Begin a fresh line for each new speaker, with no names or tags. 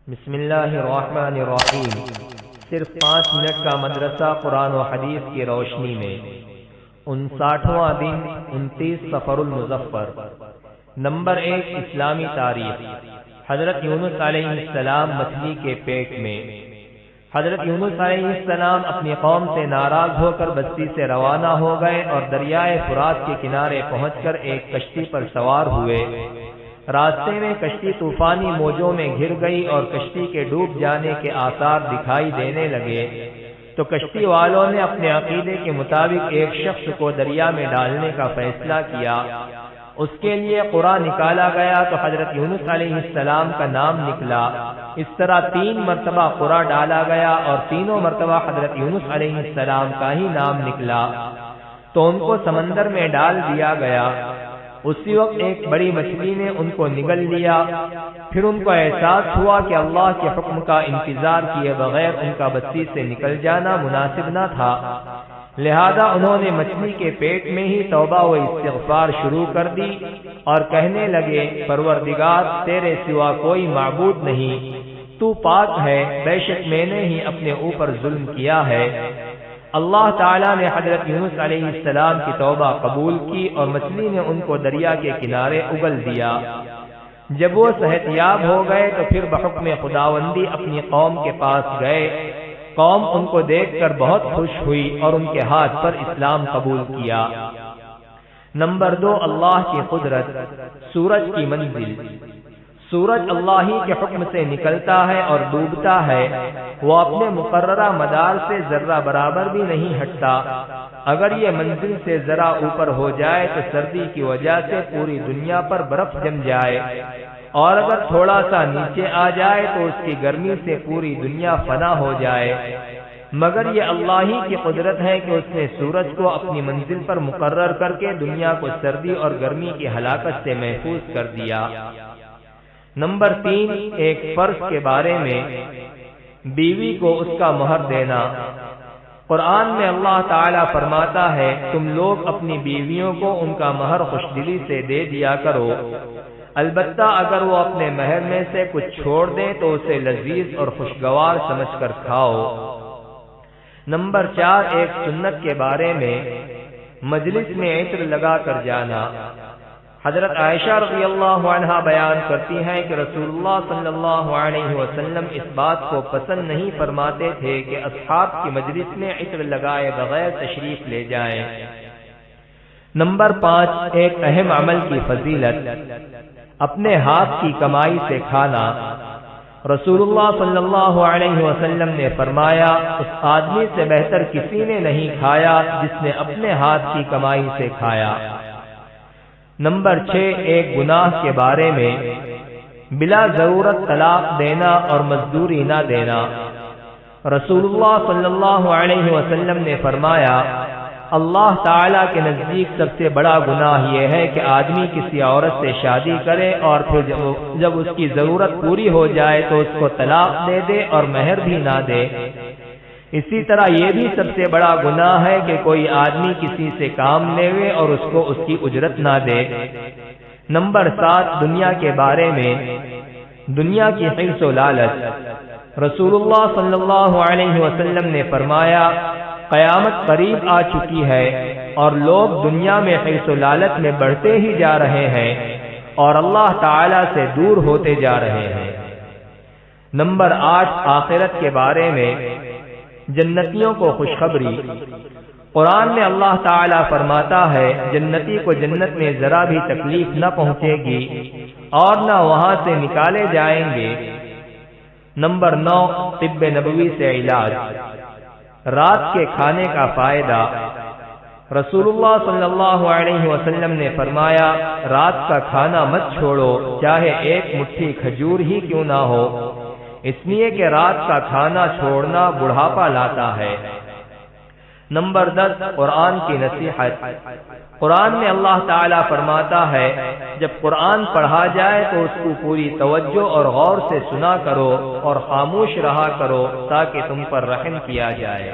بسم اللہ الرحمن الرحیم۔ صرف 5 منٹ کا مدرسہ قرآن و حدیث کی روشنی میں 59واں دن 29 صفر المظفر۔ نمبر 1، اسلامی تاریخ۔ حضرت یونس علیہ السلام مچھلی کے پیٹ میں۔ حضرت یونس علیہ السلام اپنی قوم سے ناراض ہو کر بستی سے روانہ ہو گئے اور دریائے فرات کے کنارے پہنچ کر ایک کشتی پر سوار ہوئے۔ راستے میں کشتی طوفانی موجوں میں گھر گئی اور کشتی کے ڈوب جانے کے آثار دکھائی دینے لگے، تو کشتی والوں نے اپنے عقیدے کے مطابق ایک شخص کو دریا میں ڈالنے کا فیصلہ کیا۔ اس کے لیے قرآن نکالا گیا تو حضرت یونس علیہ السلام کا نام نکلا۔ اس طرح 3 مرتبہ قرآن ڈالا گیا اور تینوں مرتبہ حضرت یونس علیہ السلام کا ہی نام نکلا، تو ان کو سمندر میں ڈال دیا گیا۔ اسی وقت ایک بڑی مچھلی نے ان کو نگل لیا۔ پھر ان کو احساس ہوا کہ اللہ کے حکم کا انتظار کیے بغیر ان کا بستی سے نکل جانا مناسب نہ تھا، لہذا انہوں نے مچھلی کے پیٹ میں ہی توبہ و استغفار شروع کر دی اور کہنے لگے، پروردگار، تیرے سوا کوئی معبود نہیں، تو پاک ہے، بے شک میں نے ہی اپنے اوپر ظلم کیا ہے۔ اللہ تعالیٰ نے حضرت یونس علیہ السلام کی توبہ قبول کی اور مچھلی نے ان کو دریا کے کنارے اگل دیا۔ جب وہ صحت یاب ہو گئے تو پھر بحکم خداوندی اپنی قوم کے پاس گئے۔ قوم ان کو دیکھ کر بہت خوش ہوئی اور ان کے ہاتھ پر اسلام قبول کیا۔ نمبر 2، اللہ کی قدرت۔ سورج کی منزل۔ سورج اللہ ہی کے حکم سے نکلتا ہے اور ڈوبتا ہے، وہ اپنے مقررہ مدار سے ذرہ برابر بھی نہیں ہٹتا۔ اگر یہ منزل سے ذرا اوپر ہو جائے تو سردی کی وجہ سے پوری دنیا پر برف جم جائے، اور اگر تھوڑا سا نیچے آ جائے تو اس کی گرمی سے پوری دنیا فنا ہو جائے۔ مگر یہ اللہ ہی کی قدرت ہے کہ اس نے سورج کو اپنی منزل پر مقرر کر کے دنیا کو سردی اور گرمی کی ہلاکت سے محفوظ کر دیا۔ نمبر 3، ایک فرض کے بارے میں، بیوی کو اس کا مہر دینا۔ قرآن میں اللہ تعالیٰ فرماتا ہے، تم لوگ اپنی بیویوں کو ان کا مہر خوشدلی سے دے دیا کرو، البتہ اگر وہ اپنے مہر میں سے کچھ چھوڑ دیں تو اسے لذیذ اور خوشگوار سمجھ کر کھاؤ۔ نمبر 4، ایک سنت کے بارے میں، مجلس میں عطر لگا کر جانا۔ حضرت عائشہ رضی اللہ عنہا بیان کرتی ہیں کہ رسول اللہ صلی اللہ علیہ وسلم اس بات کو پسند نہیں فرماتے تھے کہ اصحاب کی مجلس میں عطر لگائے بغیر تشریف لے جائیں۔ نمبر 5، ایک اہم عمل کی فضیلت، اپنے ہاتھ کی کمائی سے کھانا۔ رسول اللہ صلی اللہ علیہ وسلم نے فرمایا، اس آدمی سے بہتر کسی نے نہیں کھایا جس نے اپنے ہاتھ کی کمائی سے کھایا۔ نمبر 6، ایک گناہ کے بارے میں، بلا ضرورت طلاق دینا اور مزدوری نہ دینا۔ رسول اللہ صلی اللہ علیہ وسلم نے فرمایا، اللہ تعالیٰ کے نزدیک سب سے بڑا گناہ یہ ہے کہ آدمی کسی عورت سے شادی کرے اور پھر جب اس کی ضرورت پوری ہو جائے تو اس کو طلاق دے دے اور مہر بھی نہ دے۔ اسی طرح یہ بھی سب سے بڑا گناہ ہے کہ کوئی آدمی کسی سے کام لے اور اس کو اس کی اجرت نہ دے۔ نمبر 7، دنیا کے بارے میں، دنیا کی حرص و لالچ۔ رسول اللہ صلی اللہ علیہ وسلم نے فرمایا، قیامت قریب آ چکی ہے اور لوگ دنیا میں حرص و لالچ میں بڑھتے ہی جا رہے ہیں اور اللہ تعالی سے دور ہوتے جا رہے ہیں۔ نمبر 8، آخرت کے بارے میں، جنتیوں کو خوشخبری۔ قرآن میں اللہ تعالیٰ فرماتا ہے، جنتی کو جنت میں ذرا بھی تکلیف نہ پہنچے گی اور نہ وہاں سے نکالے جائیں گے۔ نمبر 9، طب نبوی سے علاج۔ رات کے کھانے کا فائدہ۔ رسول اللہ صلی اللہ علیہ وسلم نے فرمایا، رات کا کھانا مت چھوڑو، چاہے ایک مٹھی کھجور ہی کیوں نہ ہو، اس لیے کہ رات کا کھانا چھوڑنا بڑھاپا لاتا ہے۔ نمبر 10، قرآن کی نصیحت۔ قرآن میں اللہ تعالیٰ فرماتا ہے، جب قرآن پڑھا جائے تو اس کو پوری توجہ اور غور سے سنا کرو اور خاموش رہا کرو تاکہ تم پر رحم کیا جائے۔